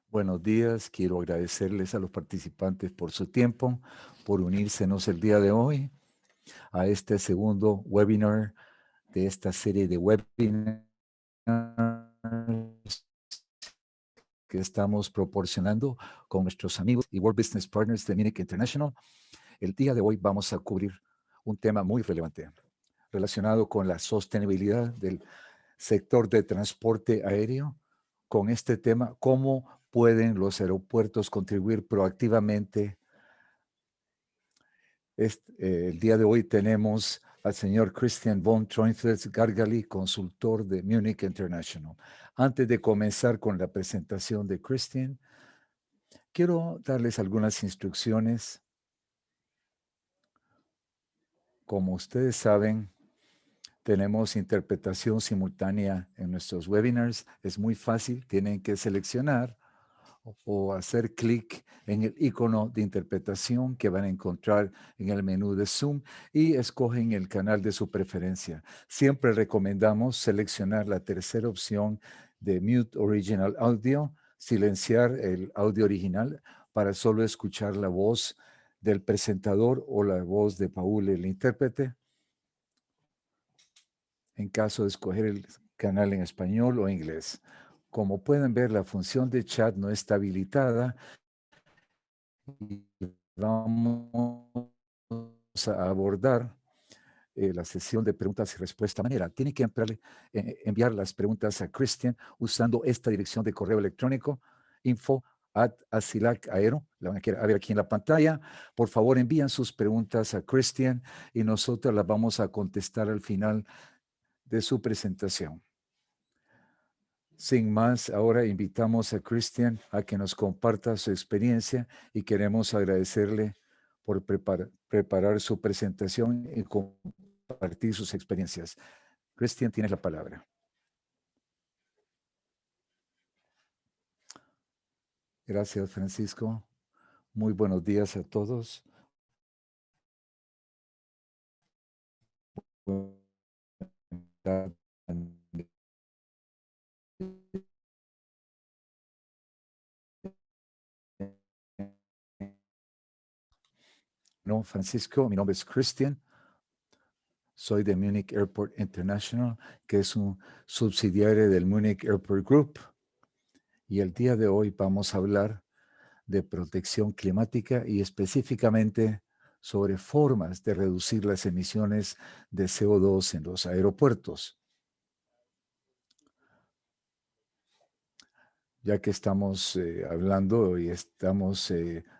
Buenos días, quiero agradecerles a los participantes por su tiempo, por unírsenos el día de hoy a este segundo webinar de esta serie de webinars que estamos proporcionando con nuestros amigos y World Business Partners de Munich International. El día de hoy vamos a cubrir un tema muy relevante relacionado con la sostenibilidad del sector de transporte aéreo. Con este tema, ¿cómo pueden los aeropuertos contribuir proactivamente? El día de hoy tenemos al señor Christian von Treunfels-Gargali, consultor de Munich International. Antes de comenzar con la presentación de Christian, quiero darles algunas instrucciones. Como ustedes saben, tenemos interpretación simultánea en nuestros webinars. Es muy fácil, tienen que seleccionar o hacer clic en el icono de interpretación que van a encontrar en el menú de Zoom y escogen el canal de su preferencia. Siempre recomendamos seleccionar la tercera opción de Mute Original Audio, silenciar el audio original para solo escuchar la voz del presentador o la voz de Paul, el intérprete. En caso de escoger el canal en español o inglés. Como pueden ver, la función de chat no está habilitada y vamos a abordar la sesión de preguntas y respuestas de manera. Tienen que enviar las preguntas a Christian usando esta dirección de correo electrónico info@asilac.aero. La van a ver aquí en la pantalla. Por favor, envíen sus preguntas a Christian y nosotros las vamos a contestar al final de su presentación. Sin más, ahora invitamos a Christian a que nos comparta su experiencia y queremos agradecerle por preparar su presentación y compartir sus experiencias. Christian, tienes la palabra. Gracias, Francisco. Muy buenos días a todos. No, Francisco, mi nombre es Christian. Soy de Munich Airport International, que es un subsidiario del Munich Airport Group. Y el día de hoy vamos a hablar de protección climática y específicamente sobre formas de reducir las emisiones de CO2 en los aeropuertos. Ya que estamos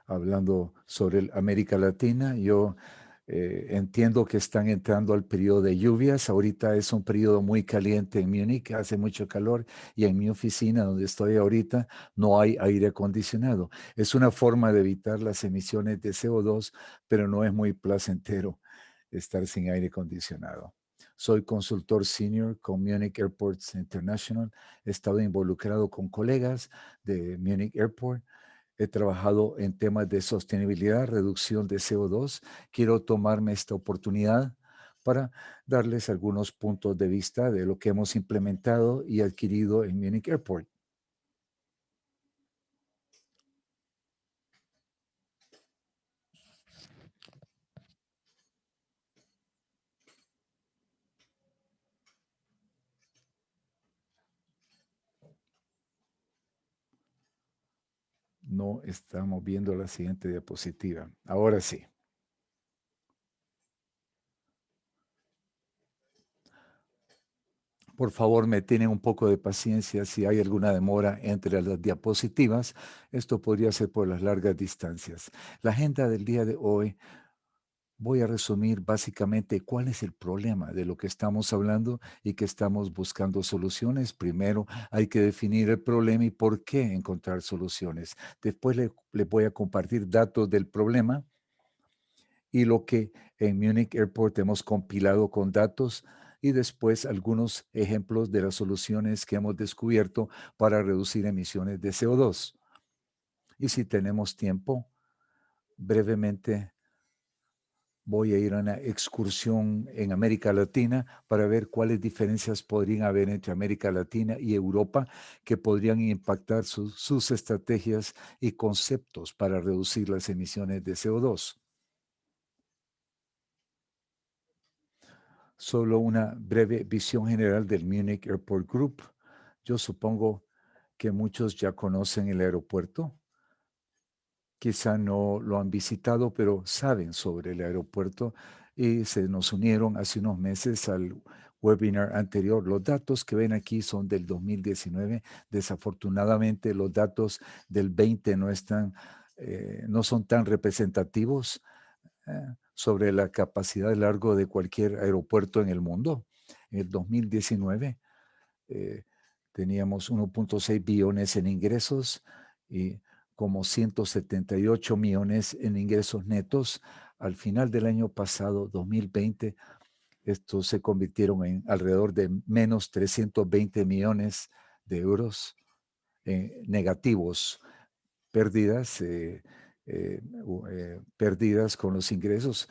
hablando sobre América Latina, yo entiendo que están entrando al periodo de lluvias. Ahorita es un periodo muy caliente en Múnich, hace mucho calor y en mi oficina donde estoy ahorita no hay aire acondicionado. Es una forma de evitar las emisiones de CO2, pero no es muy placentero estar sin aire acondicionado. Soy consultor senior con Munich Airports International. He estado involucrado con colegas de Munich Airport. He trabajado en temas de sostenibilidad, reducción de CO2. Quiero tomarme esta oportunidad para darles algunos puntos de vista de lo que hemos implementado y adquirido en Munich Airport. No estamos viendo la siguiente diapositiva. Ahora sí. Por favor, me tienen un poco de paciencia si hay alguna demora entre las diapositivas. Esto podría ser por las largas distancias. La agenda del día de hoy, voy a resumir básicamente cuál es el problema de lo que estamos hablando y que estamos buscando soluciones. Primero, hay que definir el problema y por qué encontrar soluciones. Después le voy a compartir datos del problema y lo que en Munich Airport hemos compilado con datos y después algunos ejemplos de las soluciones que hemos descubierto para reducir emisiones de CO2. Y si tenemos tiempo, brevemente voy a ir a una excursión en América Latina para ver cuáles diferencias podrían haber entre América Latina y Europa que podrían impactar sus estrategias y conceptos para reducir las emisiones de CO2. Solo una breve visión general del Munich Airport Group. Yo supongo que muchos ya conocen el aeropuerto. Quizá no lo han visitado, pero saben sobre el aeropuerto y se nos unieron hace unos meses al webinar anterior. Los datos que ven aquí son del 2019. Desafortunadamente, los datos del 20 no son tan representativos sobre la capacidad de largo de cualquier aeropuerto en el mundo. En el 2019 teníamos 1.6 billones en ingresos y como 178 millones en ingresos netos. Al final del año pasado, 2020, estos se convirtieron en alrededor de menos 320 millones de euros negativos, pérdidas, pérdidas con los ingresos.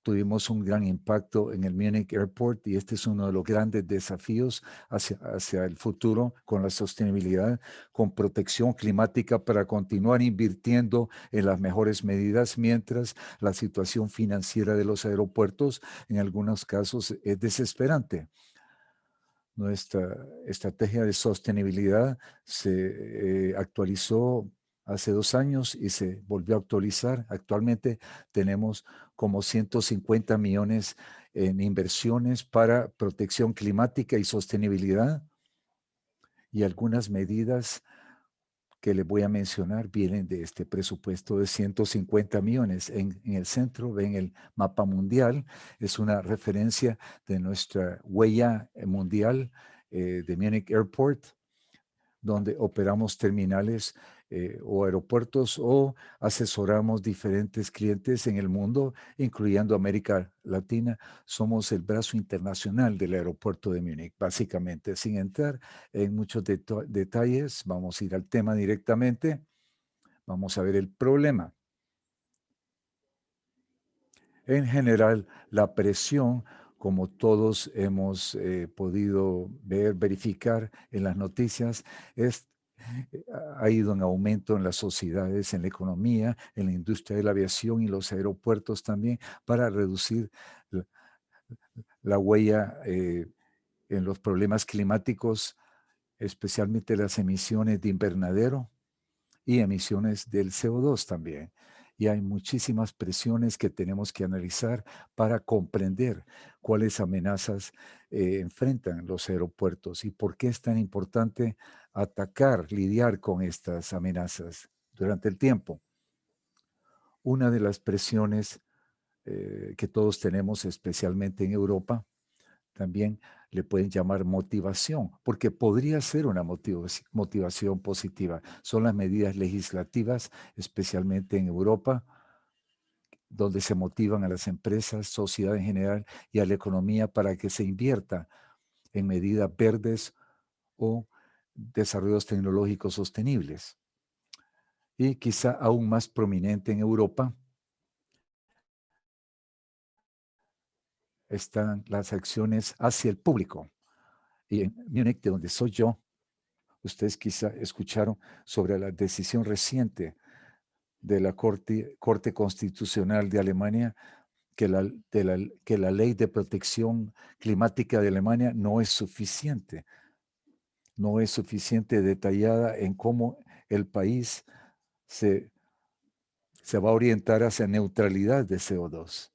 Tuvimos un gran impacto en el Munich Airport y este es uno de los grandes desafíos hacia el futuro con la sostenibilidad, con protección climática para continuar invirtiendo en las mejores medidas mientras la situación financiera de los aeropuertos en algunos casos es desesperante. Nuestra estrategia de sostenibilidad se actualizó hace 2 años y se volvió a actualizar. Actualmente tenemos como 150 millones en inversiones para protección climática y sostenibilidad y algunas medidas que les voy a mencionar vienen de este presupuesto de 150 millones. En el centro ven el mapa mundial, es una referencia de nuestra huella mundial de Munich Airport, donde operamos terminales o aeropuertos o asesoramos diferentes clientes en el mundo, incluyendo América Latina. Somos el brazo internacional del aeropuerto de Múnich, básicamente. Sin entrar en muchos detalles, vamos a ir al tema directamente. Vamos a ver el problema. En general, la presión, como todos hemos podido verificar en las noticias, ha ido en aumento en las sociedades, en la economía, en la industria de la aviación y los aeropuertos también, para reducir la huella en los problemas climáticos, especialmente las emisiones de invernadero y emisiones del CO2 también. Y hay muchísimas presiones que tenemos que analizar para comprender cuáles amenazas enfrentan los aeropuertos y por qué es tan importante atacar, lidiar con estas amenazas durante el tiempo. Una de las presiones que todos tenemos, especialmente en Europa, también le pueden llamar motivación, porque podría ser una motivación positiva. Son las medidas legislativas, especialmente en Europa, donde se motivan a las empresas, sociedad en general y a la economía para que se invierta en medidas verdes o desarrollos tecnológicos sostenibles. Y quizá aún más prominente en Europa están las acciones hacia el público. Y en Múnich, de donde soy yo, ustedes quizá escucharon sobre la decisión reciente de la Corte Constitucional de Alemania que la ley de protección climática de Alemania no es suficiente. No es suficiente detallada en cómo el país se va a orientar hacia neutralidad de CO2.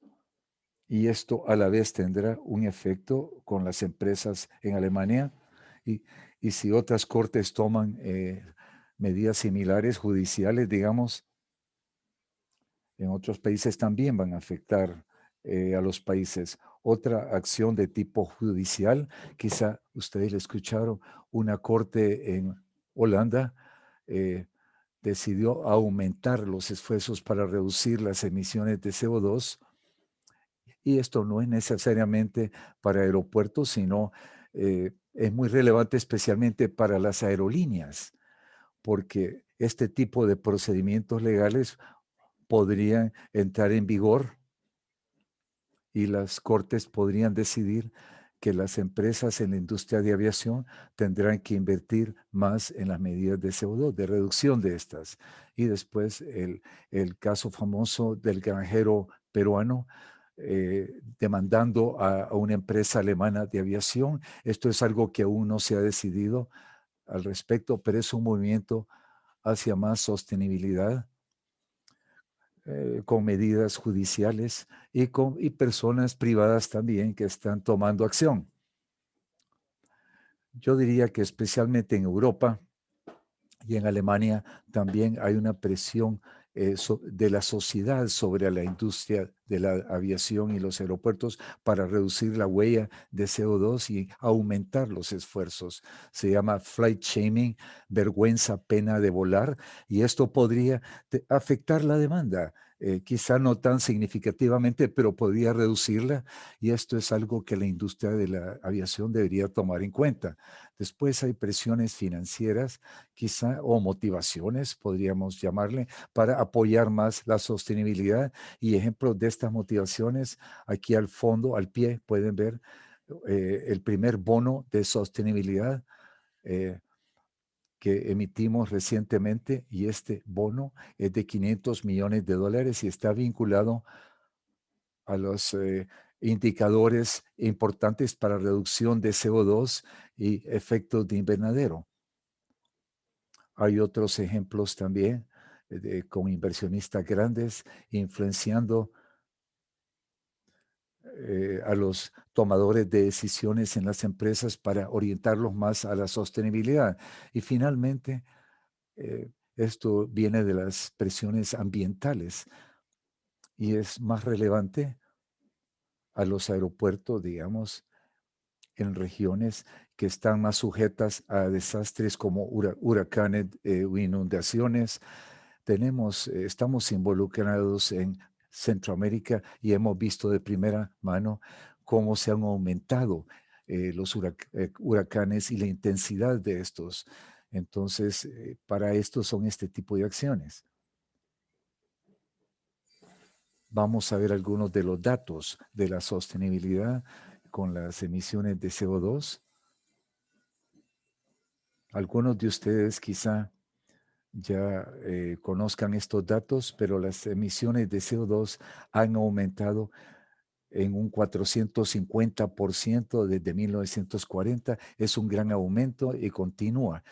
Y esto a la vez tendrá un efecto con las empresas en Alemania y, y si otras cortes toman medidas similares, judiciales, digamos, en otros países también van a afectar a los países. Otra acción de tipo judicial, quizá ustedes le escucharon, una corte en Holanda decidió aumentar los esfuerzos para reducir las emisiones de CO2 y esto no es necesariamente para aeropuertos, sino es muy relevante especialmente para las aerolíneas, porque este tipo de procedimientos legales podrían entrar en vigor y las cortes podrían decidir que las empresas en la industria de aviación tendrán que invertir más en las medidas de CO2, de reducción de estas. Y después el caso famoso del granjero peruano demandando a una empresa alemana de aviación. Esto es algo que aún no se ha decidido al respecto, pero es un movimiento hacia más sostenibilidad con medidas judiciales y personas privadas también que están tomando acción. Yo diría que especialmente en Europa y en Alemania también hay una presión de la sociedad sobre la industria de la aviación y los aeropuertos para reducir la huella de CO2 y aumentar los esfuerzos. Se llama flight shaming, vergüenza, pena de volar, y esto podría afectar la demanda. Quizá no tan significativamente, pero podría reducirla, y esto es algo que la industria de la aviación debería tomar en cuenta. Después hay presiones financieras, quizá, o motivaciones, podríamos llamarle, para apoyar más la sostenibilidad. Y ejemplos de estas motivaciones, aquí al fondo, al pie, pueden ver el primer bono de sostenibilidad eh, que emitimos recientemente, y este bono es de $500 millones y está vinculado a los indicadores importantes para reducción de CO2 y efectos de invernadero. Hay otros ejemplos también con inversionistas grandes influenciando a los tomadores de decisiones en las empresas para orientarlos más a la sostenibilidad. Y finalmente, esto viene de las presiones ambientales y es más relevante a los aeropuertos, digamos, en regiones que están más sujetas a desastres como huracanes o inundaciones. Estamos involucrados en Centroamérica y hemos visto de primera mano cómo se han aumentado los huracanes y la intensidad de estos. Entonces, para esto son este tipo de acciones. Vamos a ver algunos de los datos de la sostenibilidad con las emisiones de CO2. Algunos de ustedes quizá ya conozcan estos datos, pero las emisiones de CO2 han aumentado en un 450% desde 1940. Es un gran aumento y continúa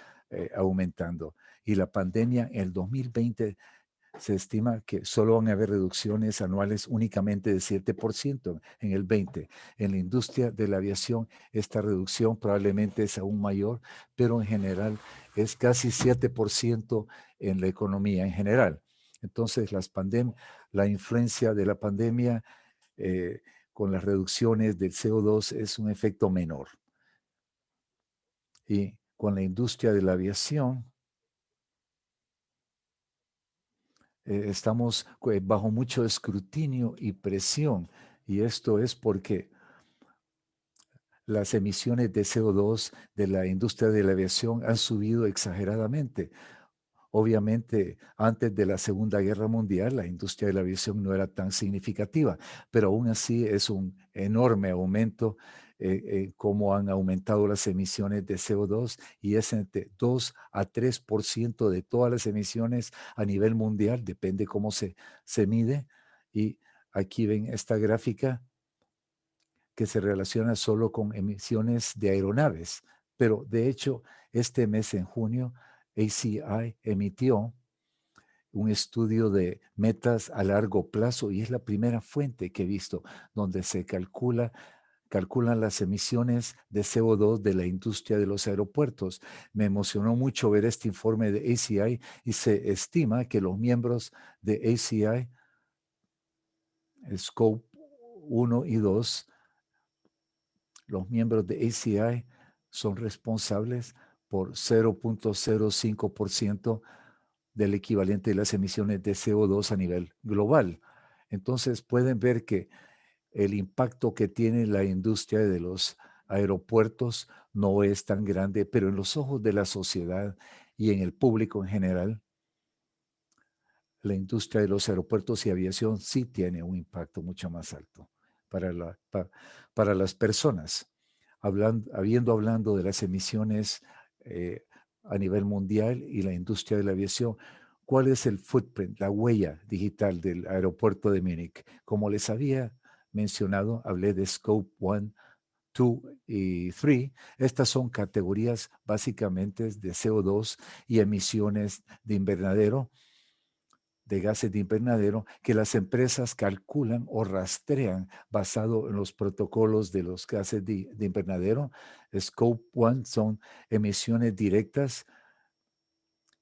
aumentando. Y la pandemia en el 2020 se estima que solo van a haber reducciones anuales únicamente de 7% en el 20. En la industria de la aviación, esta reducción probablemente es aún mayor, pero en general es casi 7% en la economía en general. Entonces, la influencia de la pandemia eh, con las reducciones del CO2 es un efecto menor. Y con la industria de la aviación, estamos bajo mucho escrutinio y presión, y esto es porque las emisiones de CO2 de la industria de la aviación han subido exageradamente. Obviamente, antes de la Segunda Guerra Mundial, la industria de la aviación no era tan significativa, pero aún así es un enorme aumento cómo han aumentado las emisiones de CO2, y es entre 2 a 3% de todas las emisiones a nivel mundial, depende cómo se mide. Y aquí ven esta gráfica que se relaciona solo con emisiones de aeronaves, pero de hecho, este mes en junio, ACI emitió un estudio de metas a largo plazo, y es la primera fuente que he visto donde se calculan las emisiones de CO2 de la industria de los aeropuertos. Me emocionó mucho ver este informe de ACI, y se estima que los miembros de ACI, Scope 1 y 2, los miembros de ACI son responsables por 0.05% del equivalente de las emisiones de CO2 a nivel global. Entonces pueden ver que el impacto que tiene la industria de los aeropuertos no es tan grande, pero en los ojos de la sociedad y en el público en general, la industria de los aeropuertos y aviación sí tiene un impacto mucho más alto. para, para las personas. Hablando de las emisiones a nivel mundial y la industria de la aviación, ¿cuál es el footprint, la huella digital del aeropuerto de Múnich? Como les había mencionado, hablé de Scope 1, 2 y 3. Estas son categorías básicamente de CO2 y emisiones de invernadero, de gases de invernadero, que las empresas calculan o rastrean basado en los protocolos de los gases de invernadero. Scope 1 son emisiones directas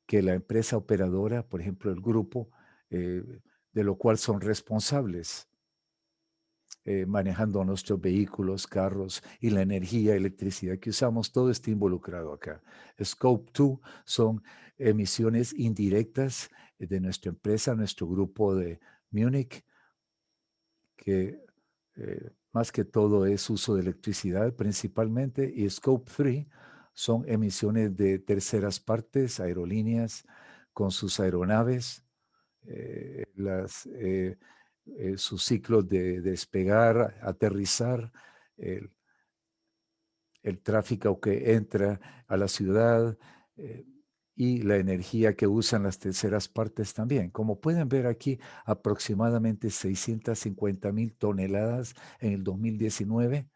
que la empresa operadora, por ejemplo, el grupo, de lo cual son responsables. Manejando nuestros vehículos, carros y la energía, electricidad que usamos, todo está involucrado acá. Scope 2 son emisiones indirectas de nuestra empresa, nuestro grupo de Múnich, que más que todo es uso de electricidad principalmente, y Scope 3 son emisiones de terceras partes, aerolíneas con sus aeronaves, sus ciclos de despegar, aterrizar, el, el tráfico que entra a la ciudad y la energía que usan las terceras partes también. Como pueden ver aquí, aproximadamente 650,000 toneladas en el 2019.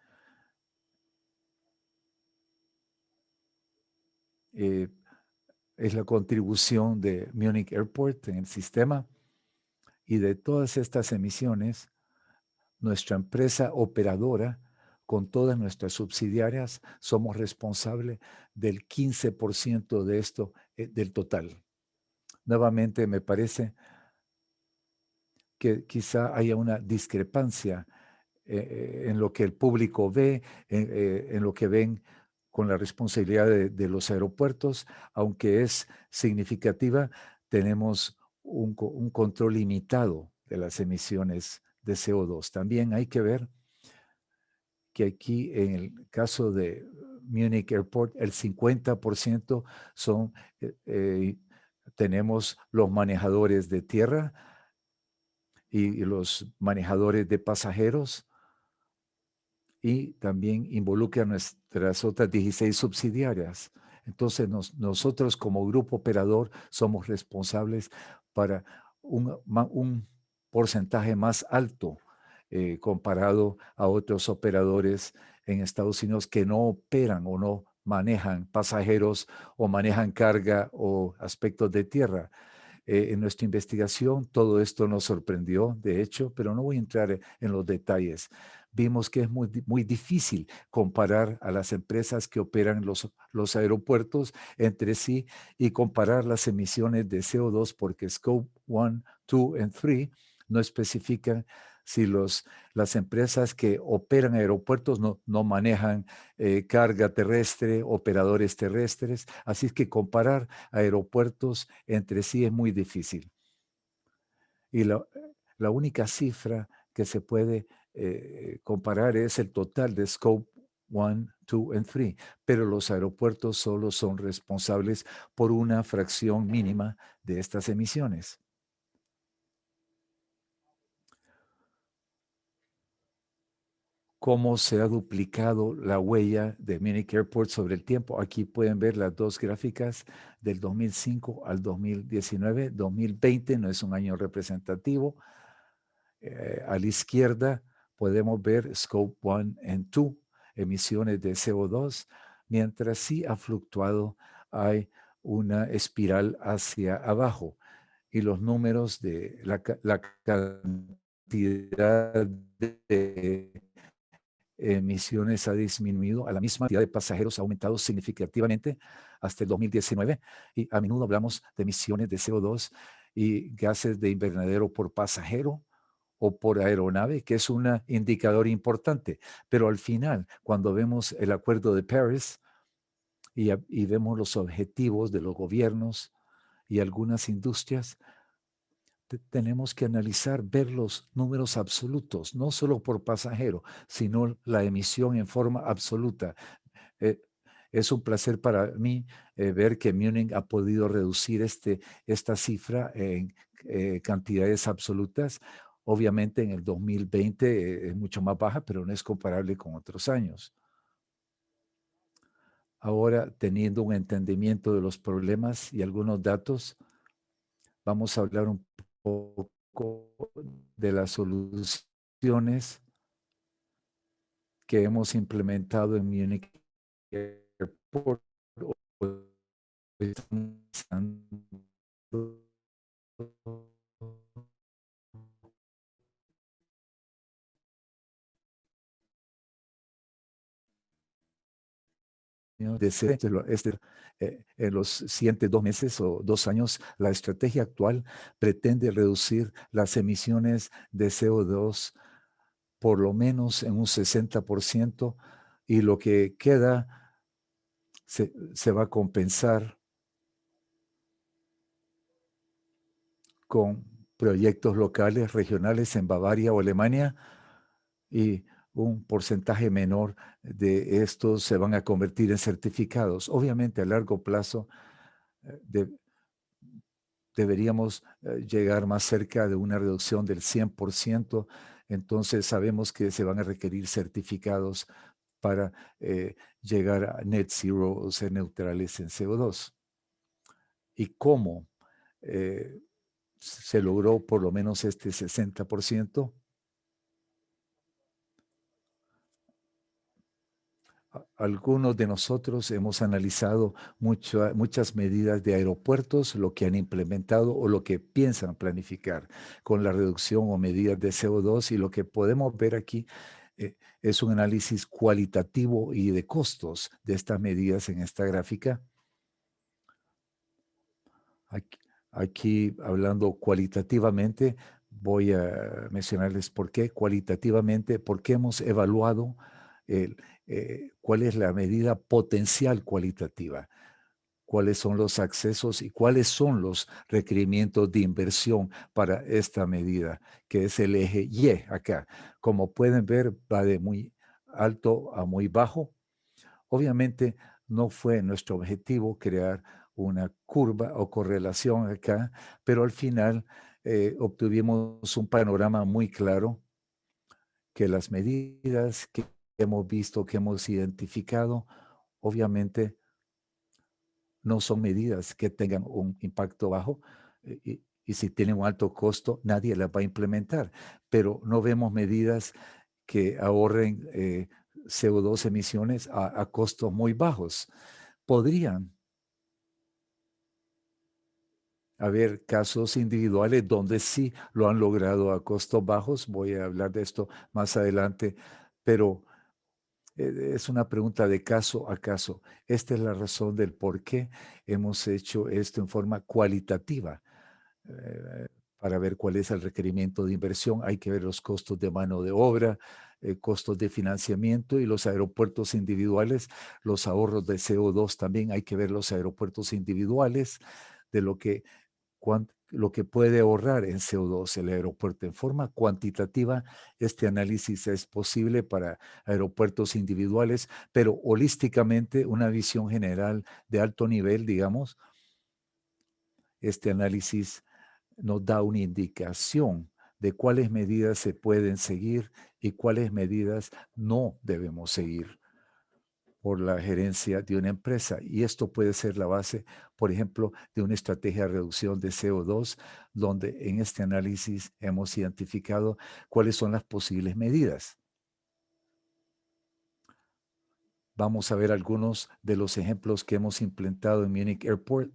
Es la contribución de Munich Airport en el sistema, y de todas estas emisiones, nuestra empresa operadora, con todas nuestras subsidiarias, somos responsables del 15% de esto, del total. Nuevamente, me parece que quizá haya una discrepancia en lo que el público ve, en lo que ven con la responsabilidad de los aeropuertos. Aunque es significativa, tenemos un control limitado de las emisiones de CO2. También hay que ver que aquí, en el caso de Munich Airport, el 50% son, tenemos los manejadores de tierra y los manejadores de pasajeros, y también involucra a nuestras otras 16 subsidiarias. Entonces, nosotros como grupo operador somos responsables para un porcentaje más alto comparado a otros operadores en Estados Unidos que no operan o no manejan pasajeros o manejan carga o aspectos de tierra. En nuestra investigación todo esto nos sorprendió, de hecho, pero no voy a entrar en los detalles. Vimos que es muy difícil comparar a las empresas que operan los aeropuertos entre sí y comparar las emisiones de CO2, porque Scope 1, 2 y 3 no especifican si las empresas que operan aeropuertos no manejan carga terrestre, operadores terrestres. Así que comparar aeropuertos entre sí es muy difícil. Y la única cifra que se puede comparar es el total de Scope 1, 2 y 3, pero los aeropuertos solo son responsables por una fracción mínima de estas emisiones. Cómo se ha duplicado la huella de Munich Airport sobre el tiempo. Aquí pueden ver las dos gráficas del 2005 al 2019. 2020 no es un año representativo. A la izquierda podemos ver Scope 1 y 2, emisiones de CO2, mientras sí ha fluctuado, hay una espiral hacia abajo, y los números de la cantidad de emisiones ha disminuido, a la misma cantidad de pasajeros ha aumentado significativamente hasta el 2019, y a menudo hablamos de emisiones de CO2 y gases de invernadero por pasajero o por aeronave, que es un indicador importante. Pero al final, cuando vemos el Acuerdo de París y vemos los objetivos de los gobiernos y algunas industrias, tenemos que analizar, ver los números absolutos, no solo por pasajero, sino la emisión en forma absoluta. Eh, es un placer para mí ver que Munich ha podido reducir esta cifra en cantidades absolutas. Obviamente en el 2020 es mucho más baja, pero no es comparable con otros años. Ahora, teniendo un entendimiento de los problemas y algunos datos, vamos a hablar un poco de las soluciones que hemos implementado en Munich Airport. En los siguientes 2 meses o 2 años, la estrategia actual pretende reducir las emisiones de CO2 por lo menos en un 60%, y lo que queda se va a compensar con proyectos locales, regionales en Bavaria o Alemania, y un porcentaje menor de estos se van a convertir en certificados. Obviamente, a largo plazo, deberíamos llegar más cerca de una reducción del 100%. Entonces, sabemos que se van a requerir certificados para llegar a net zero o ser neutrales en CO2. ¿Y cómo se logró por lo menos este 60%? Algunos de nosotros hemos analizado muchas medidas de aeropuertos, lo que han implementado o lo que piensan planificar con la reducción o medidas de CO2, y lo que podemos ver aquí es un análisis cualitativo y de costos de estas medidas en esta gráfica. Aquí, hablando cualitativamente, voy a mencionarles por qué cualitativamente, porque hemos evaluado cuál es la medida potencial cualitativa, cuáles son los accesos y cuáles son los requerimientos de inversión para esta medida, que es el eje Y acá. Como pueden ver, va de muy alto a muy bajo. Obviamente no fue nuestro objetivo crear una curva o correlación acá, pero al final obtuvimos un panorama muy claro que las medidas que hemos visto, que hemos identificado, obviamente no son medidas que tengan un impacto bajo, y si tienen un alto costo, nadie las va a implementar, pero no vemos medidas que ahorren CO2 emisiones a costos muy bajos. Podrían haber casos individuales donde sí lo han logrado a costos bajos. Voy a hablar de esto más adelante, pero es una pregunta de caso a caso. Esta es la razón del por qué hemos hecho esto en forma cualitativa. eh, para ver cuál es el requerimiento de inversión. Hay que ver los costos de mano de obra, costos de financiamiento, y los aeropuertos individuales, los ahorros de CO2 también. Hay que ver los aeropuertos individuales, de lo que puede ahorrar en CO2 el aeropuerto. En forma cuantitativa, este análisis es posible para aeropuertos individuales, pero holísticamente, una visión general de alto nivel, digamos, este análisis nos da una indicación de cuáles medidas se pueden seguir y cuáles medidas no debemos seguir por la gerencia de una empresa. Y esto puede ser la base, por ejemplo, de una estrategia de reducción de CO2, donde en este análisis hemos identificado cuáles son las posibles medidas. Vamos a ver algunos de los ejemplos que hemos implementado en Munich Airport.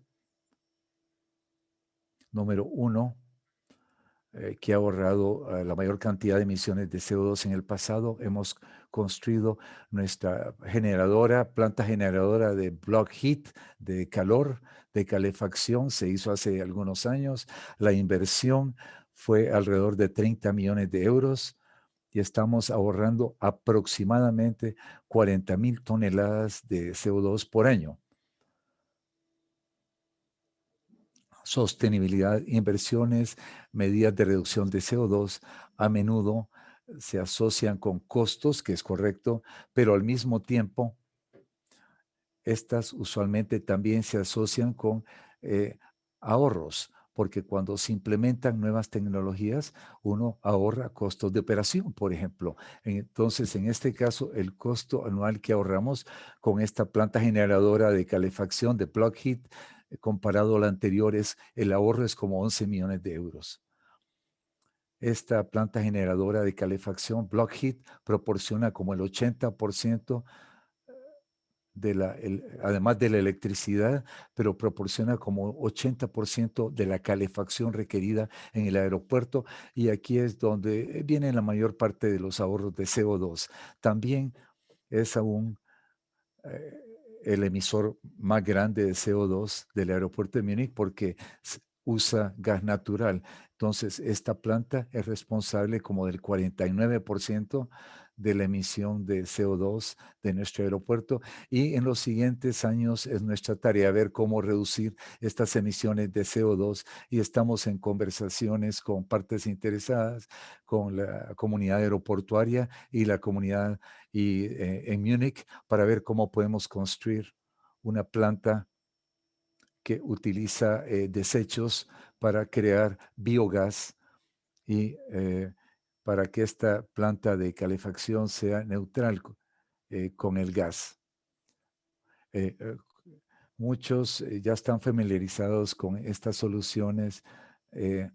Número 1, que ha ahorrado la mayor cantidad de emisiones de CO2 en el pasado. Hemos construido nuestra planta generadora de block heat, de calor, de calefacción. Se hizo hace algunos años. La inversión fue alrededor de 30 millones de euros y estamos ahorrando aproximadamente 40,000 toneladas de CO2 por año. Sostenibilidad, inversiones, medidas de reducción de CO2 a menudo se asocian con costos, que es correcto, pero al mismo tiempo, estas usualmente también se asocian con ahorros, porque cuando se implementan nuevas tecnologías, uno ahorra costos de operación, por ejemplo. Entonces, en este caso, el costo anual que ahorramos con esta planta generadora de calefacción de Plug Heat, comparado a la anterior, el ahorro es como 11 millones de euros. Esta planta generadora de calefacción, Plug Heat, proporciona como el 80% además de la electricidad, pero proporciona como 80% de la calefacción requerida en el aeropuerto, y aquí es donde viene la mayor parte de los ahorros de CO2. También es aún eh, el emisor más grande de CO2 del aeropuerto de Múnich porque usa gas natural. Entonces, esta planta es responsable como del 49% de la emisión de CO2 de nuestro aeropuerto, y en los siguientes años es nuestra tarea ver cómo reducir estas emisiones de CO2, y estamos en conversaciones con partes interesadas, con la comunidad aeroportuaria y la comunidad en Múnich, para ver cómo podemos construir una planta que utiliza desechos para crear biogás, y para que esta planta de calefacción sea neutral con el gas. Eh, eh, Muchos ya están familiarizados con estas soluciones. Eh,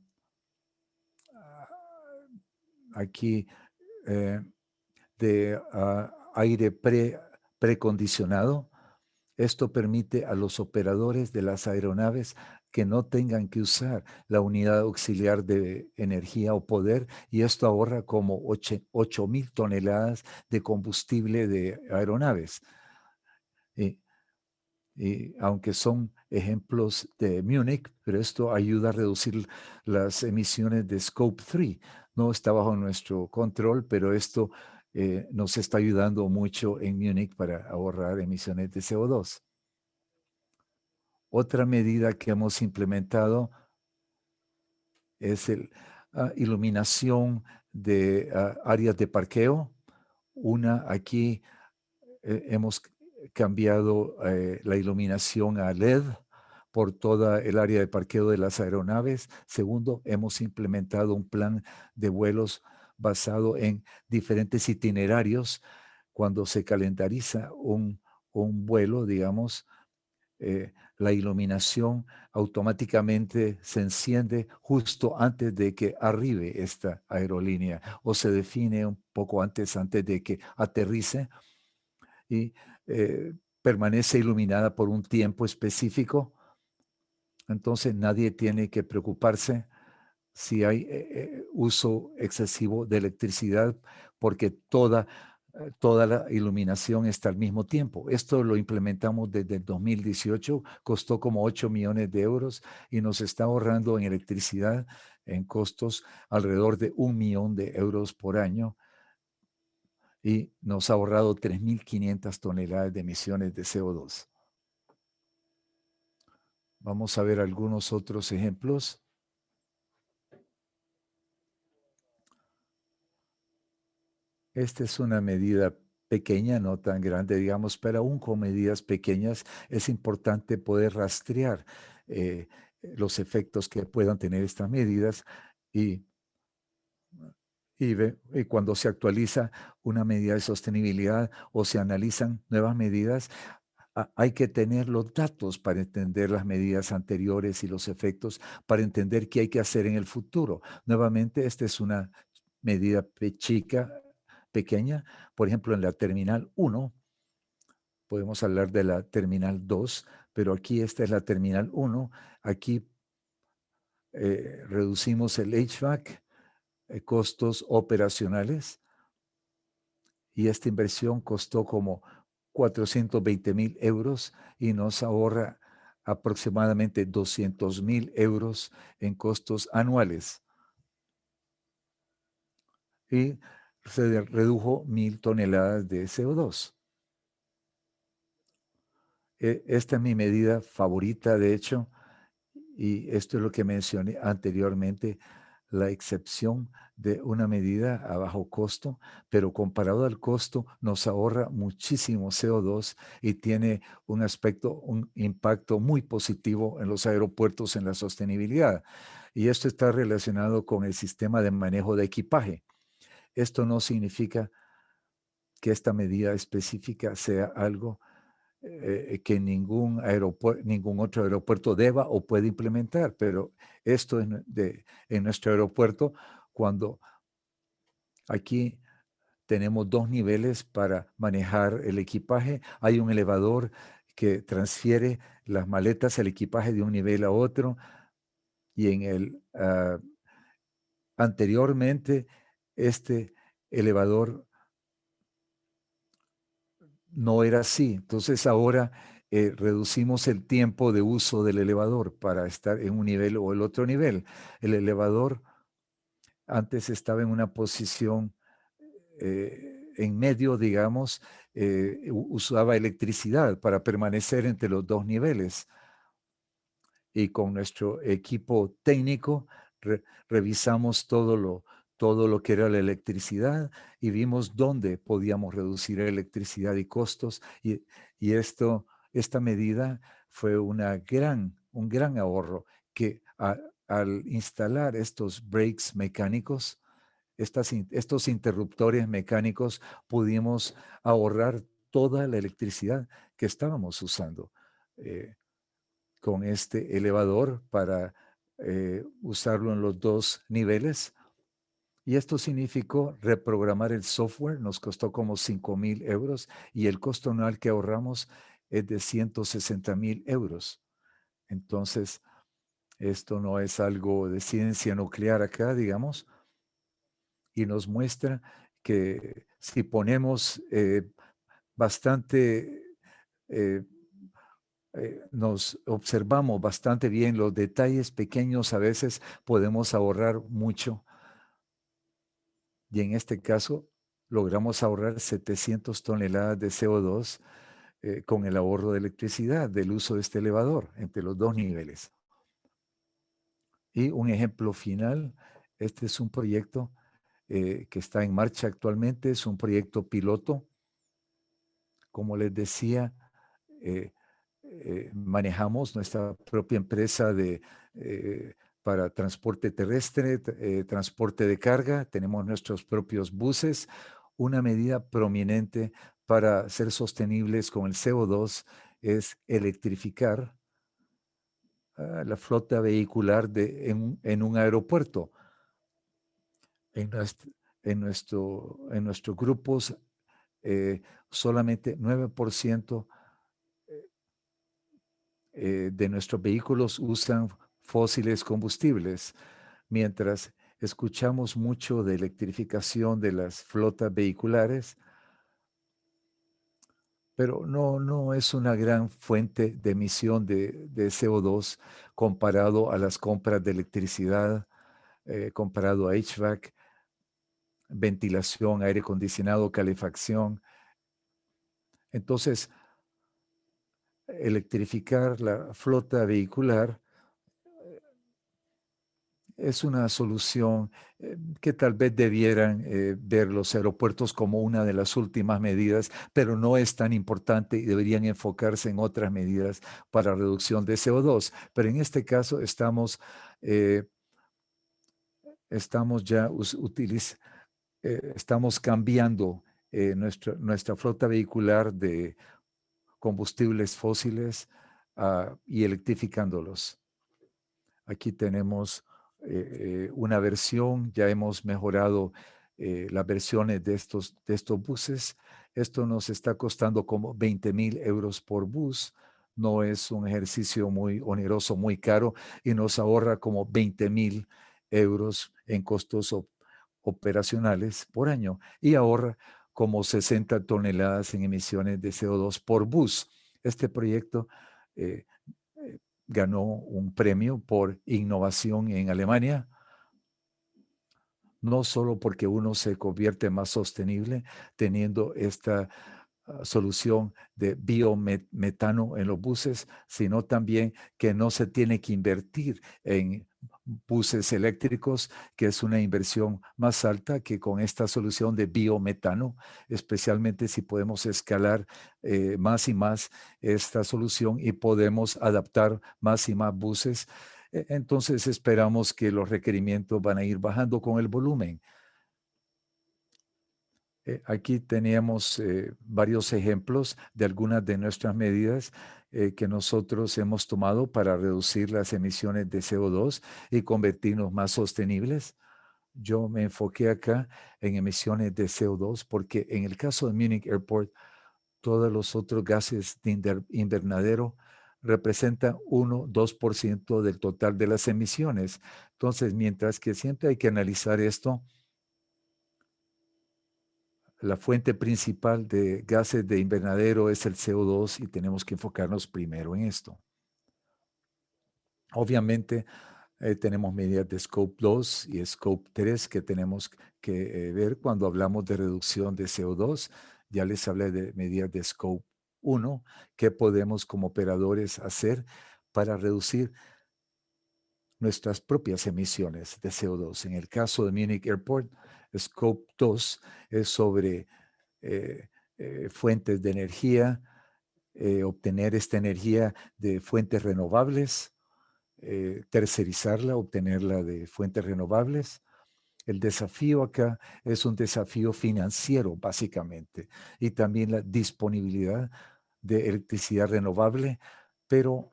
Aquí de aire precondicionado. Esto permite a los operadores de las aeronaves que no tengan que usar la unidad auxiliar de energía o poder, y esto ahorra como 8,000 toneladas de combustible de aeronaves. Y, y aunque son ejemplos de Múnich, pero esto ayuda a reducir las emisiones de Scope 3. No está bajo nuestro control, pero esto nos está ayudando mucho en Múnich para ahorrar emisiones de CO2. Otra medida que hemos implementado es la iluminación de áreas de parqueo. Aquí hemos cambiado la iluminación a LED por toda el área de parqueo de las aeronaves. Segundo, hemos implementado un plan de vuelos basado en diferentes itinerarios. Cuando se calendariza un vuelo, digamos, la iluminación automáticamente se enciende justo antes de que arribe esta aerolínea, o se define un poco antes de que aterrice, y permanece iluminada por un tiempo específico. Entonces nadie tiene que preocuparse si hay uso excesivo de electricidad, porque toda la iluminación está al mismo tiempo. Esto lo implementamos desde el 2018, costó como 8 millones de euros y nos está ahorrando en electricidad, en costos, alrededor de 1 millón de euros por año, y nos ha ahorrado 3.500 toneladas de emisiones de CO2. Vamos a ver algunos otros ejemplos. Esta es una medida pequeña, no tan grande, digamos, pero aún con medidas pequeñas es importante poder rastrear eh, los efectos que puedan tener estas medidas, y, y cuando se actualiza una medida de sostenibilidad o se analizan nuevas medidas, hay que tener los datos para entender las medidas anteriores y los efectos, para entender qué hay que hacer en el futuro. Nuevamente, esta es una medida chica, pequeña. Por ejemplo, en la terminal 1, podemos hablar de la terminal 2, pero aquí esta es la terminal 1. Aquí reducimos el HVAC, costos operacionales, y esta inversión costó como 420,000 euros y nos ahorra aproximadamente 200,000 euros en costos anuales, y se redujo 1,000 toneladas de CO2. Esta es mi medida favorita, de hecho, y esto es lo que mencioné anteriormente. la excepción de una medida a bajo costo, pero comparado al costo nos ahorra muchísimo CO2 y tiene un aspecto, un impacto muy positivo en los aeropuertos en la sostenibilidad. Y esto está relacionado con el sistema de manejo de equipaje. Esto no significa que esta medida específica sea algo que ningún otro aeropuerto deba o puede implementar, pero esto en nuestro aeropuerto, cuando aquí tenemos 2 niveles para manejar el equipaje, hay un elevador que transfiere las maletas, el equipaje de un nivel a otro, y anteriormente este elevador no era así. Entonces ahora reducimos el tiempo de uso del elevador para estar en un nivel o el otro nivel. El elevador antes estaba en una posición en medio, digamos, usaba electricidad para permanecer entre los 2 niveles. Y con nuestro equipo técnico revisamos todo lo que era la electricidad y vimos dónde podíamos reducir electricidad y costos. Y esta medida fue un gran ahorro que al instalar estos brakes mecánicos, estos interruptores mecánicos, pudimos ahorrar toda la electricidad que estábamos usando. Con este elevador para usarlo en los 2 niveles. Y esto significó reprogramar el software, nos costó como 5,000 euros y el costo anual que ahorramos es de 160,000 euros. Entonces, esto no es algo de ciencia nuclear acá, digamos, y nos muestra que si ponemos bastante eh, nos observamos bastante bien los detalles pequeños, a veces podemos ahorrar mucho. Y en este caso, logramos ahorrar 700 toneladas de CO2 con el ahorro de electricidad del uso de este elevador entre los 2 niveles. Y un ejemplo final, este es un proyecto que está en marcha actualmente, es un proyecto piloto. Como les decía, eh, manejamos nuestra propia empresa para transporte terrestre, transporte de carga, tenemos nuestros propios buses. Una medida prominente para ser sostenibles con el CO2 es electrificar la flota vehicular en un aeropuerto. En, en nuestros grupos, solamente 9% de nuestros vehículos usan fósiles combustibles, mientras escuchamos mucho de electrificación de las flotas vehiculares, pero no es una gran fuente de emisión de CO2 comparado a las compras de electricidad, comparado a HVAC, ventilación, aire acondicionado, calefacción. Entonces, electrificar la flota vehicular es una solución que tal vez debieran ver los aeropuertos como una de las últimas medidas, pero no es tan importante y deberían enfocarse en otras medidas para reducción de CO2. Pero en este caso eh, estamos ya estamos cambiando nuestra flota vehicular de combustibles fósiles y electrificándolos. Aquí tenemos una versión, ya hemos mejorado las versiones de estos buses. Esto nos está costando como 20,000 euros por bus. No es un ejercicio muy oneroso, muy caro, y nos ahorra como 20,000 euros en costos operacionales por año y ahorra como 60 toneladas en emisiones de CO2 por bus. Este proyecto eh, ganó un premio por innovación en Alemania, no solo porque uno se convierte más sostenible teniendo solución de biometano en los buses, sino también que no se tiene que invertir en buses eléctricos, que es una inversión más alta que con esta solución de biometano, especialmente si podemos escalar más y más esta solución y podemos adaptar más y más buses. Entonces esperamos que los requerimientos van a ir bajando con el volumen. Aquí teníamos varios ejemplos de algunas de nuestras medidas que nosotros hemos tomado para reducir las emisiones de CO2 y convertirnos más sostenibles. Yo me enfoqué acá en emisiones de CO2 porque en el caso de Munich Airport, todos los otros gases de invernadero representan 1-2% del total de las emisiones. Entonces, mientras que siempre hay que analizar esto, la fuente principal de gases de invernadero es el CO2 y tenemos que enfocarnos primero en esto. Obviamente, tenemos medidas de Scope 2 y Scope 3 que tenemos que ver cuando hablamos de reducción de CO2. Ya les hablé de medidas de Scope 1, qué podemos como operadores hacer para reducir nuestras propias emisiones de CO2. En el caso de Munich Airport, Scope 2 es sobre fuentes de energía, obtener esta energía de fuentes renovables, tercerizarla, obtenerla de fuentes renovables. El desafío acá es un desafío financiero, básicamente, y también la disponibilidad de electricidad renovable, pero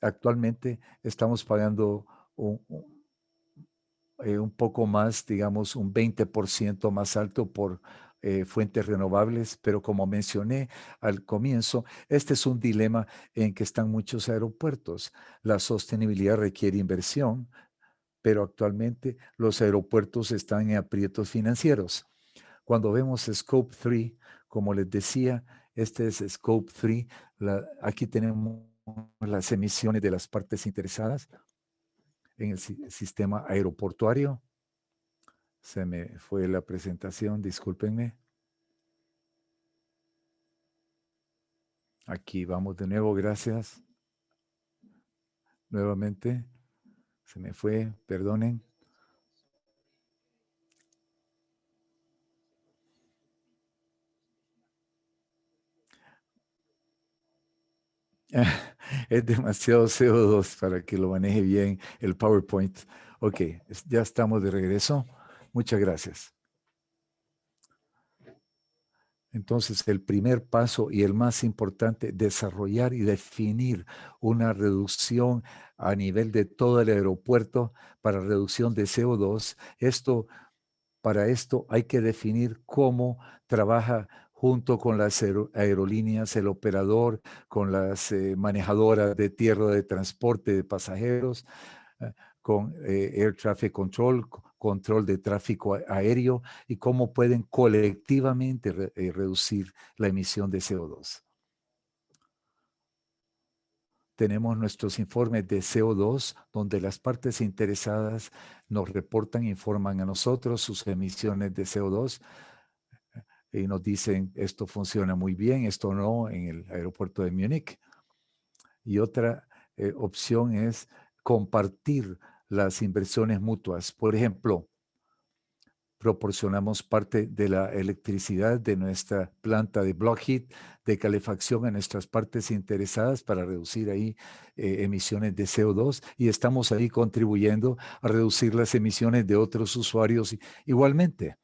actualmente estamos pagando un poco más, digamos, un 20% más alto por fuentes renovables, pero como mencioné al comienzo, este es un dilema en que están muchos aeropuertos. La sostenibilidad requiere inversión, pero actualmente los aeropuertos están en aprietos financieros. Cuando vemos Scope 3, como les decía, este es Scope 3. Aquí tenemos las emisiones de las partes interesadas en el sistema aeroportuario. Se me fue la presentación, discúlpenme. Aquí vamos de nuevo, gracias. Nuevamente, se me fue, perdonen. Es demasiado CO2 para que lo maneje bien el PowerPoint. Ok, ya estamos de regreso. Muchas gracias. Entonces, el primer paso y el más importante, desarrollar y definir una reducción a nivel de todo el aeropuerto para reducción de CO2. Para esto hay que definir cómo trabaja junto con las aerolíneas, el operador, con las manejadoras de tierra de transporte de pasajeros, con Air Traffic Control, control de tráfico aéreo y cómo pueden colectivamente reducir la emisión de CO2. Tenemos nuestros informes de CO2, donde las partes interesadas nos reportan, informan a nosotros sus emisiones de CO2 y nos dicen esto funciona muy bien, esto no, en el aeropuerto de Múnich. Y otra opción es compartir las inversiones mutuas. Por ejemplo, proporcionamos parte de la electricidad de nuestra planta de block heat, de calefacción a nuestras partes interesadas para reducir ahí emisiones de CO2 y estamos ahí contribuyendo a reducir las emisiones de otros usuarios igualmente.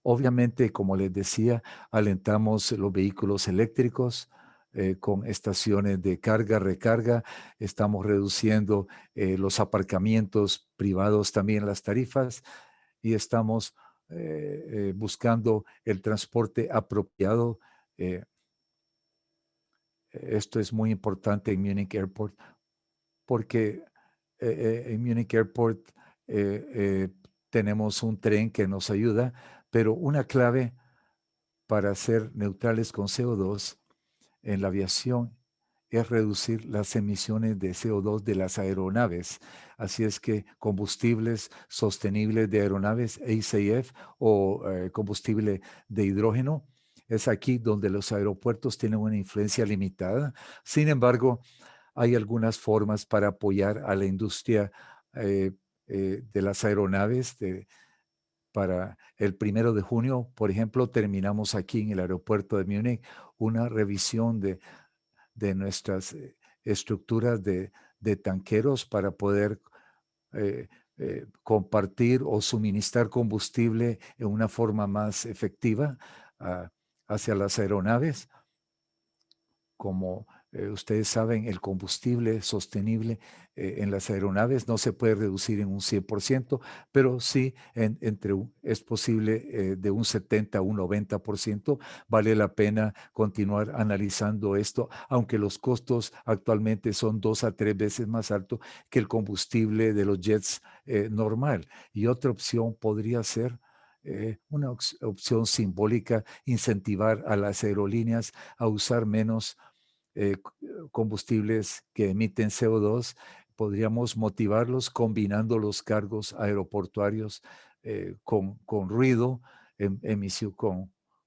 Obviamente, como les decía, alentamos los vehículos eléctricos con estaciones de carga, recarga. Estamos reduciendo los aparcamientos privados, también las tarifas, y estamos buscando el transporte apropiado. Eh, Esto es muy importante en Munich Airport porque en Munich Airport tenemos un tren que nos ayuda, pero una clave para ser neutrales con CO2 en la aviación es reducir las emisiones de CO2 de las aeronaves. Así es que combustibles sostenibles de aeronaves, ACF o combustible de hidrógeno, es aquí donde los aeropuertos tienen una influencia limitada. Sin embargo, hay algunas formas para apoyar a la industria de las aeronaves. Para el 1 de junio, por ejemplo, terminamos aquí en el aeropuerto de Múnich una revisión de nuestras estructuras de tanqueros para poder compartir o suministrar combustible en una forma más efectiva uh, hacia las aeronaves. Como ustedes saben, el combustible sostenible en las aeronaves no se puede reducir en un 100%, pero sí es posible de un 70 a un 90%. Vale la pena continuar analizando esto, aunque los costos actualmente son 2 a 3 veces más altos que el combustible de los jets normal. Y otra opción podría ser una opción simbólica, incentivar a las aerolíneas a usar menos combustibles que emiten CO2. Podríamos motivarlos combinando los cargos aeroportuarios con ruido,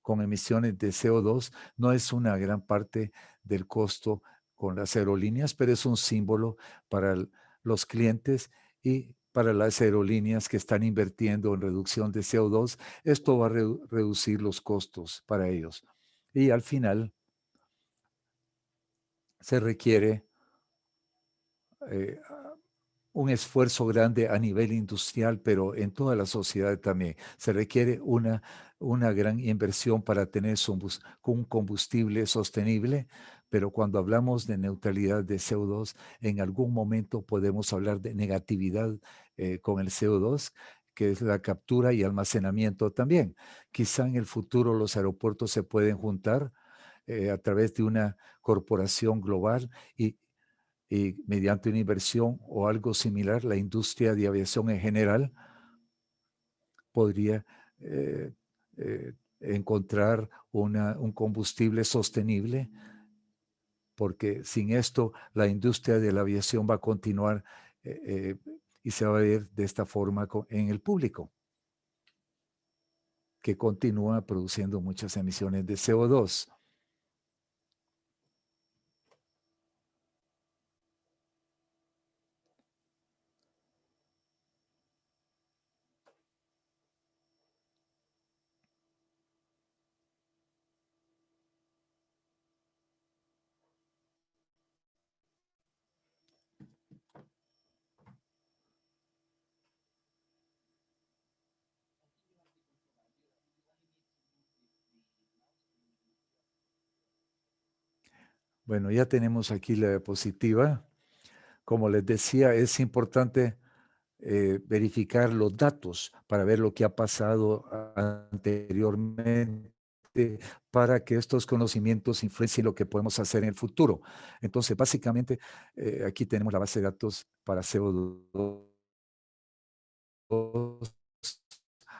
con emisiones de CO2. No es una gran parte del costo con las aerolíneas, pero es un símbolo para los clientes y para las aerolíneas que están invirtiendo en reducción de CO2. Esto va a reducir los costos para ellos. Y al final se requiere eh, un esfuerzo grande a nivel industrial, pero en toda la sociedad también. Se requiere una gran inversión para tener un combustible sostenible, pero cuando hablamos de neutralidad de CO2, en algún momento podemos hablar de negatividad con el CO2, que es la captura y almacenamiento también. Quizá en el futuro los aeropuertos se pueden juntar a través de una corporación global y mediante una inversión o algo similar, la industria de aviación en general podría encontrar un combustible sostenible, porque sin esto la industria de la aviación va a continuar y se va a ver de esta forma en el público, que continúa produciendo muchas emisiones de CO2. Bueno, ya tenemos aquí la diapositiva. Como les decía, es importante verificar los datos para ver lo que ha pasado anteriormente para que estos conocimientos influencien lo que podemos hacer en el futuro. Entonces, básicamente, aquí tenemos la base de datos para CO2.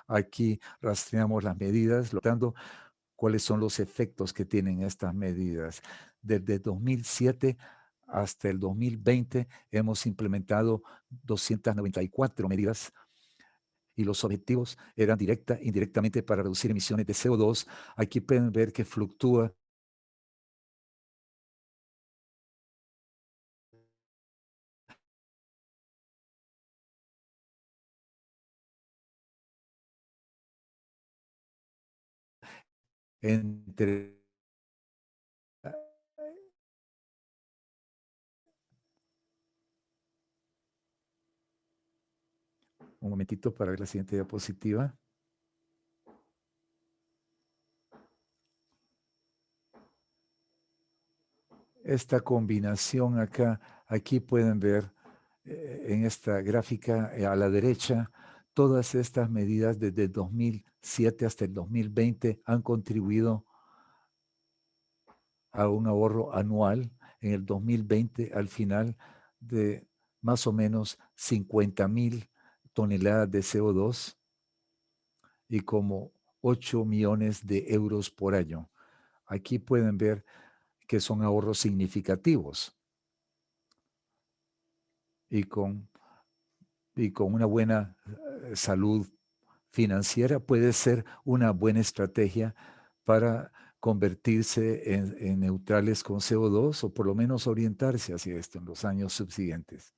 Aquí rastreamos las medidas, logrando cuáles son los efectos que tienen estas medidas. Desde 2007 hasta el 2020 hemos implementado 294 medidas y los objetivos eran directa e indirectamente para reducir emisiones de CO2. Aquí pueden ver que fluctúa entre un momentito para ver la siguiente diapositiva. Esta combinación acá, aquí pueden ver en esta gráfica a la derecha, todas estas medidas desde el 2007 hasta el 2020 han contribuido a un ahorro anual en el 2020 al final de más o menos 50,000 toneladas de CO2 y como 8 millones de euros por año. Aquí pueden ver que son ahorros significativos y con una buena salud financiera puede ser una buena estrategia para convertirse en neutrales con CO2 o por lo menos orientarse hacia esto en los años subsiguientes.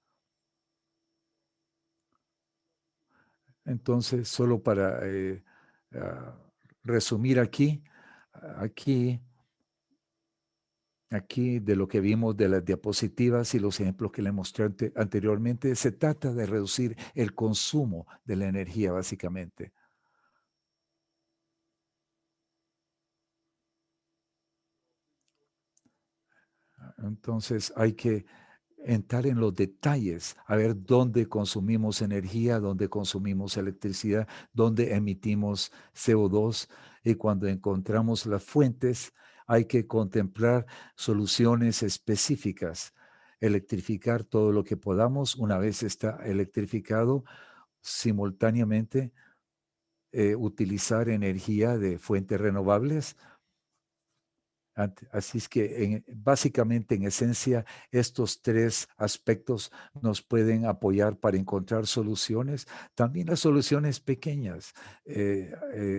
Entonces, solo para ah, resumir aquí, aquí de lo que vimos de las diapositivas y los ejemplos que le mostré anteriormente, se trata de reducir el consumo de la energía, básicamente. Entonces, hay que entrar en los detalles, a ver dónde consumimos energía, dónde consumimos electricidad, dónde emitimos CO2 y cuando encontramos las fuentes hay que contemplar soluciones específicas, electrificar todo lo que podamos. Una vez está electrificado, simultáneamente utilizar energía de fuentes renovables. Así es que básicamente, en esencia, estos tres aspectos nos pueden apoyar para encontrar soluciones. También las soluciones pequeñas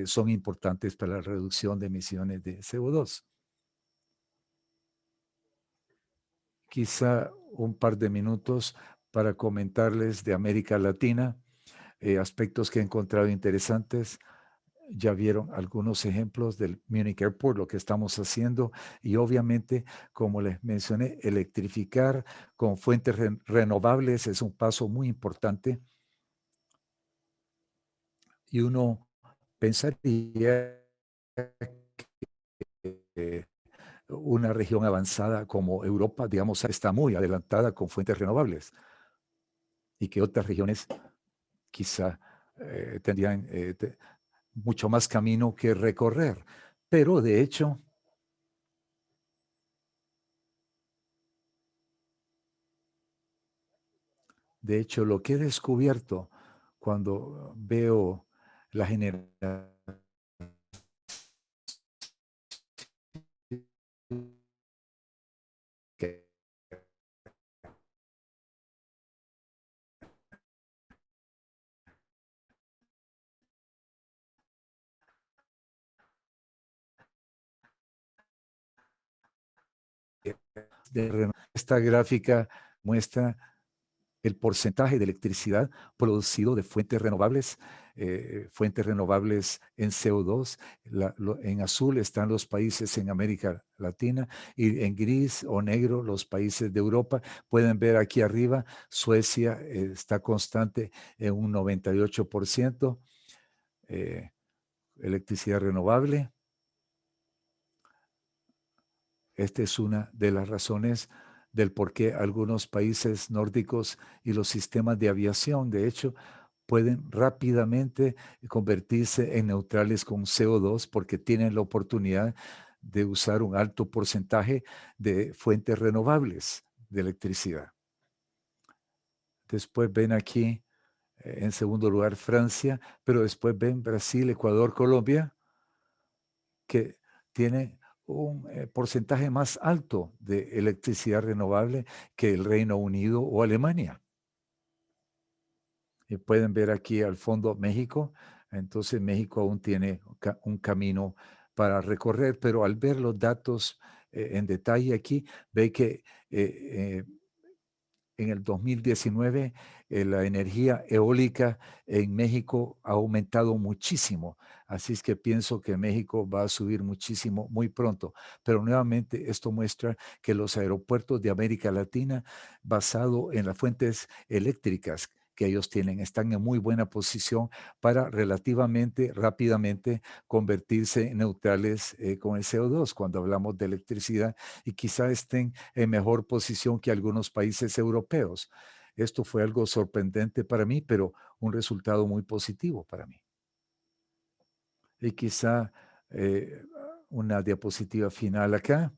son importantes para la reducción de emisiones de CO2. Quizá un par de minutos para comentarles de América Latina, aspectos que he encontrado interesantes. Ya vieron algunos ejemplos del Munich Airport, lo que estamos haciendo, y obviamente, como les mencioné, electrificar con fuentes renovables es un paso muy importante y uno pensaría que una región avanzada como Europa, digamos, está muy adelantada con fuentes renovables y que otras regiones quizá tendrían mucho más camino que recorrer. Pero de hecho, lo que he descubierto cuando veo la generación esta gráfica muestra el porcentaje de electricidad producido de fuentes renovables en CO2. En azul están los países en América Latina y en gris o negro los países de Europa. Pueden ver aquí arriba, Suecia está constante en un 98% electricidad renovable. Esta es una de las razones del por qué algunos países nórdicos y los sistemas de aviación, de hecho, pueden rápidamente convertirse en neutrales con CO2 porque tienen la oportunidad de usar un alto porcentaje de fuentes renovables de electricidad. Después ven aquí, en segundo lugar, Francia, pero después ven Brasil, Ecuador, Colombia, que tiene un porcentaje más alto de electricidad renovable que el Reino Unido o Alemania. Y pueden ver aquí al fondo México. Entonces México aún tiene un camino para recorrer, pero al ver los datos en detalle aquí, ve que en el 2019 la energía eólica en México ha aumentado muchísimo. Así es que pienso que México va a subir muchísimo muy pronto. Pero nuevamente esto muestra que los aeropuertos de América Latina, basado en las fuentes eléctricas que ellos tienen, están en muy buena posición para relativamente rápidamente convertirse en neutrales con el CO2 cuando hablamos de electricidad y quizá estén en mejor posición que algunos países europeos. Esto fue algo sorprendente para mí, pero un resultado muy positivo para mí. Y quizá eh, una diapositiva final acá.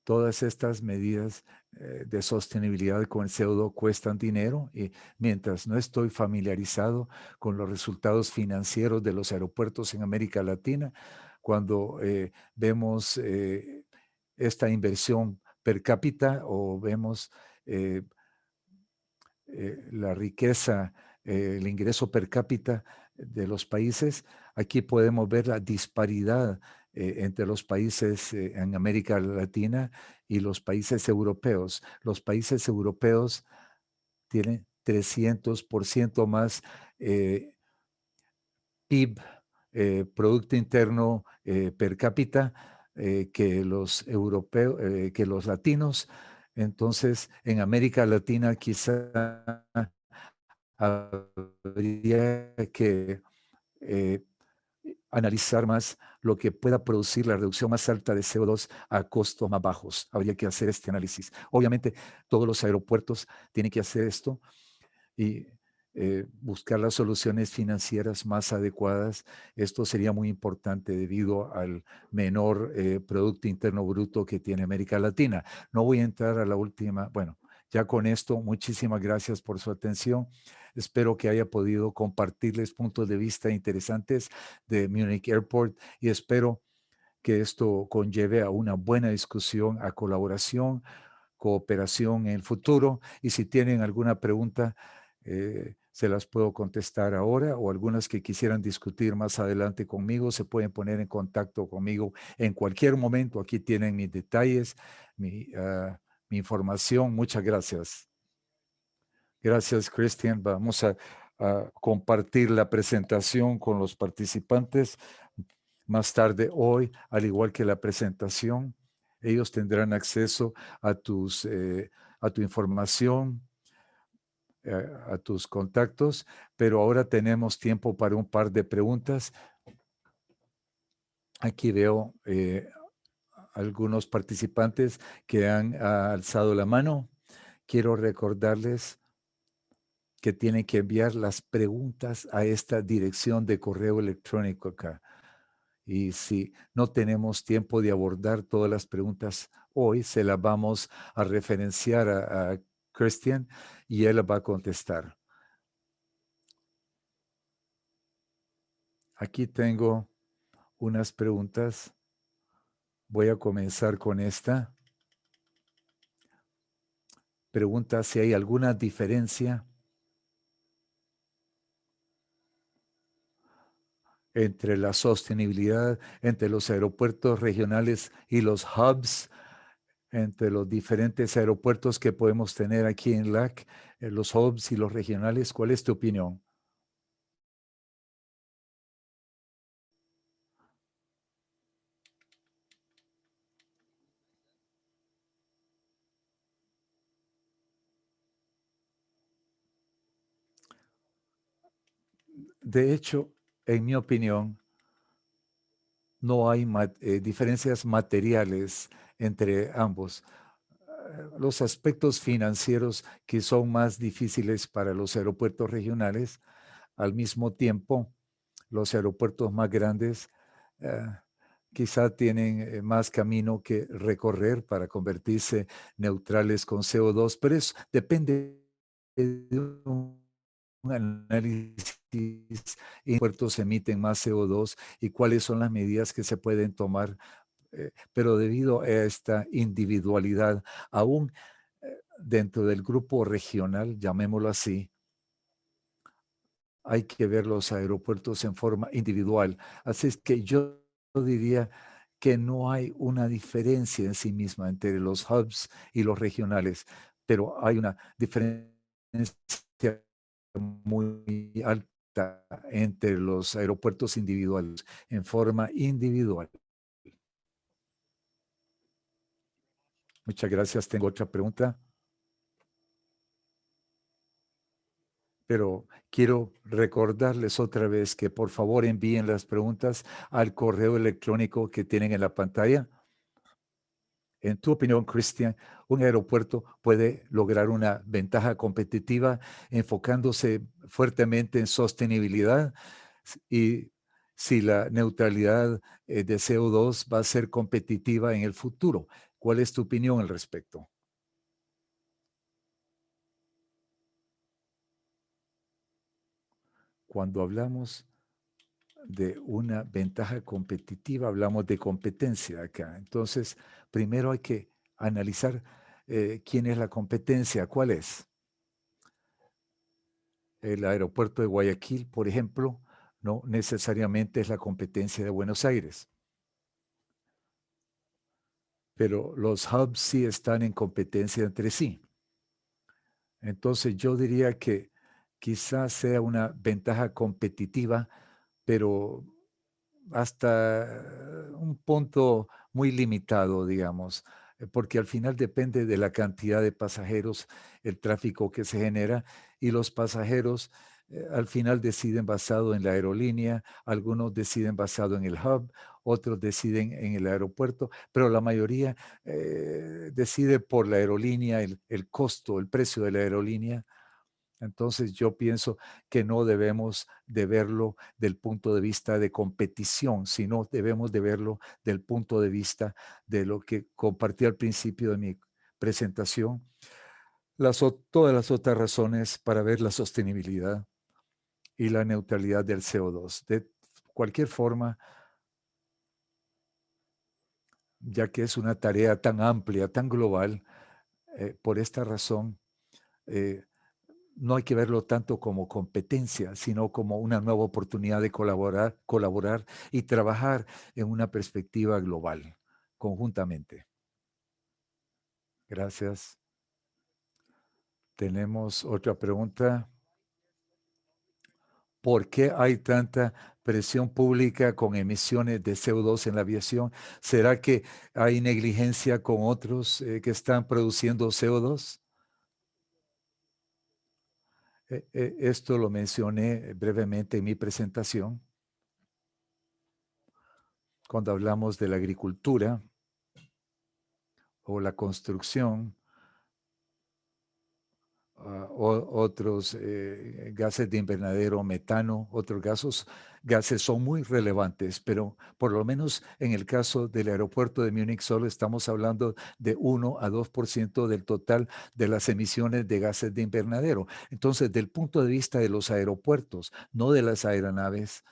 Todas estas medidas de sostenibilidad con el CO2 cuestan dinero y mientras no estoy familiarizado con los resultados financieros de los aeropuertos en América Latina, cuando vemos esta inversión per cápita o vemos eh, la riqueza, el ingreso per cápita de los países, aquí podemos ver la disparidad entre los países en América Latina y los países europeos. Los países europeos tienen 300% más PIB, Producto Interno per cápita, que los europeos, que los latinos. Entonces, en América Latina quizá habría que analizar más lo que pueda producir la reducción más alta de CO2 a costos más bajos. Habría que hacer este análisis. Obviamente, todos los aeropuertos tienen que hacer esto y buscar las soluciones financieras más adecuadas. Esto sería muy importante debido al menor Producto Interno Bruto que tiene América Latina. No voy a entrar a la última. Bueno, ya con esto, muchísimas gracias por su atención. Espero que haya podido compartirles puntos de vista interesantes de Munich Airport y espero que esto conlleve a una buena discusión, a colaboración, cooperación en el futuro. Y si tienen alguna pregunta, se las puedo contestar ahora o algunas que quisieran discutir más adelante conmigo, se pueden poner en contacto conmigo en cualquier momento. Aquí tienen mis detalles, mi información. Muchas gracias. Gracias, Christian. Vamos a compartir la presentación con los participantes más tarde hoy, al igual que la presentación. Ellos tendrán acceso a tu información, a tus contactos, pero ahora tenemos tiempo para un par de preguntas. Aquí veo algunos participantes que han alzado la mano. Quiero recordarles que tienen que enviar las preguntas a esta dirección de correo electrónico acá. Y si no tenemos tiempo de abordar todas las preguntas hoy, se las vamos a referenciar a Christian y él va a contestar. Aquí tengo unas preguntas. Voy a comenzar con esta. Pregunta si hay alguna diferencia entre la sostenibilidad entre los aeropuertos regionales y los hubs, entre los diferentes aeropuertos que podemos tener aquí en LAC, los hubs y los regionales. ¿Cuál es tu opinión? De hecho, en mi opinión, no hay diferencias materiales entre ambos. Los aspectos financieros que son más difíciles para los aeropuertos regionales, al mismo tiempo, los aeropuertos más grandes eh, quizá tienen más camino que recorrer para convertirse neutrales con CO2, pero eso depende de un análisis en puertos emiten más CO2 y cuáles son las medidas que se pueden tomar. Pero debido a esta individualidad, aún dentro del grupo regional, llamémoslo así, hay que ver los aeropuertos en forma individual. Así es que yo diría que no hay una diferencia en sí misma entre los hubs y los regionales, pero hay una diferencia muy alta entre los aeropuertos individuales en forma individual. Muchas gracias. Tengo otra pregunta, pero quiero recordarles otra vez que por favor envíen las preguntas al correo electrónico que tienen en la pantalla. En tu opinión, Christian, un aeropuerto puede lograr una ventaja competitiva enfocándose fuertemente en sostenibilidad y si la neutralidad de CO2 va a ser competitiva en el futuro. ¿Cuál es tu opinión al respecto? Cuando hablamos de una ventaja competitiva, hablamos de competencia acá. Entonces, primero hay que analizar quién es la competencia, cuál es. El aeropuerto de Guayaquil, por ejemplo, no necesariamente es la competencia de Buenos Aires. pero los hubs sí están en competencia entre sí. Entonces yo diría que quizás sea una ventaja competitiva, pero hasta un punto muy limitado, digamos, porque al final depende de la cantidad de pasajeros, el tráfico que se genera y los pasajeros al final deciden basado en la aerolínea, algunos deciden basado en el hub, otros deciden en el aeropuerto, pero la mayoría decide por la aerolínea, el costo, el precio de la aerolínea. Entonces yo pienso que no debemos de verlo del punto de vista de competición, sino debemos de verlo del punto de vista de lo que compartí al principio de mi presentación, todas las otras razones para ver la sostenibilidad y la neutralidad del CO2. De cualquier forma, ya que es una tarea tan amplia, tan global, por esta razón, eh, no hay que verlo tanto como competencia, sino como una nueva oportunidad de colaborar y trabajar en una perspectiva global, conjuntamente. Gracias. Tenemos otra pregunta. ¿Por qué hay tanta presión pública con emisiones de CO2 en la aviación? ¿Será que hay negligencia con otros que están produciendo CO2? Esto lo mencioné brevemente en mi presentación cuando hablamos de la agricultura o la construcción, otros gases de invernadero, metano, otros gases son muy relevantes, pero por lo menos en el caso del aeropuerto de Múnich solo estamos hablando de 1 a 2% del total de las emisiones de gases de invernadero. Entonces, del punto de vista de los aeropuertos, no de las aeronaves,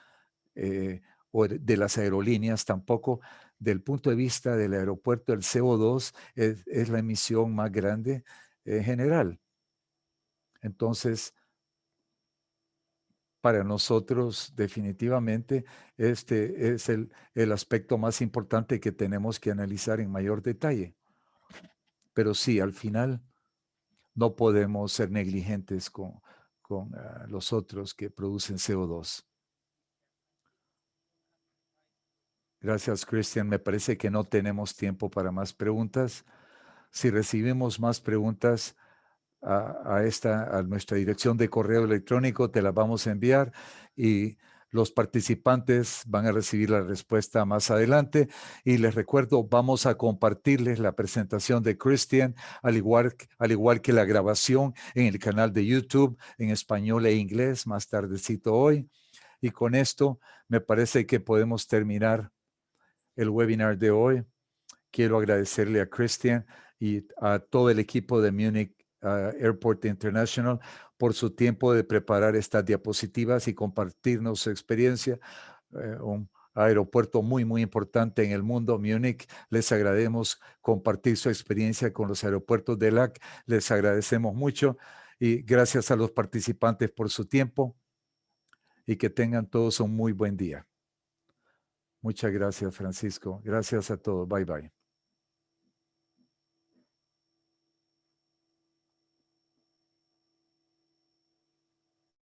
eh, o de las aerolíneas, tampoco del punto de vista del aeropuerto, el CO2 es la emisión más grande general. Entonces, para nosotros definitivamente este es el aspecto más importante que tenemos que analizar en mayor detalle. Pero sí, al final no podemos ser negligentes con los otros que producen CO2. Gracias, Christian. Me parece que no tenemos tiempo para más preguntas. Si recibimos más preguntas a nuestra dirección de correo electrónico, te la vamos a enviar y los participantes van a recibir la respuesta más adelante. Y les recuerdo, vamos a compartirles la presentación de Christian, al igual que la grabación en el canal de YouTube en español e inglés más tardecito hoy. Y con esto me parece que podemos terminar el webinar de hoy. Quiero agradecerle a Christian y a todo el equipo de Munich Airport International por su tiempo de preparar estas diapositivas y compartirnos su experiencia. Un aeropuerto muy, muy importante en el mundo, Múnich. Les agradecemos compartir su experiencia con los aeropuertos de LAC. Les agradecemos mucho y gracias a los participantes por su tiempo y que tengan todos un muy buen día. Muchas gracias, Francisco. Gracias a todos. Bye, bye.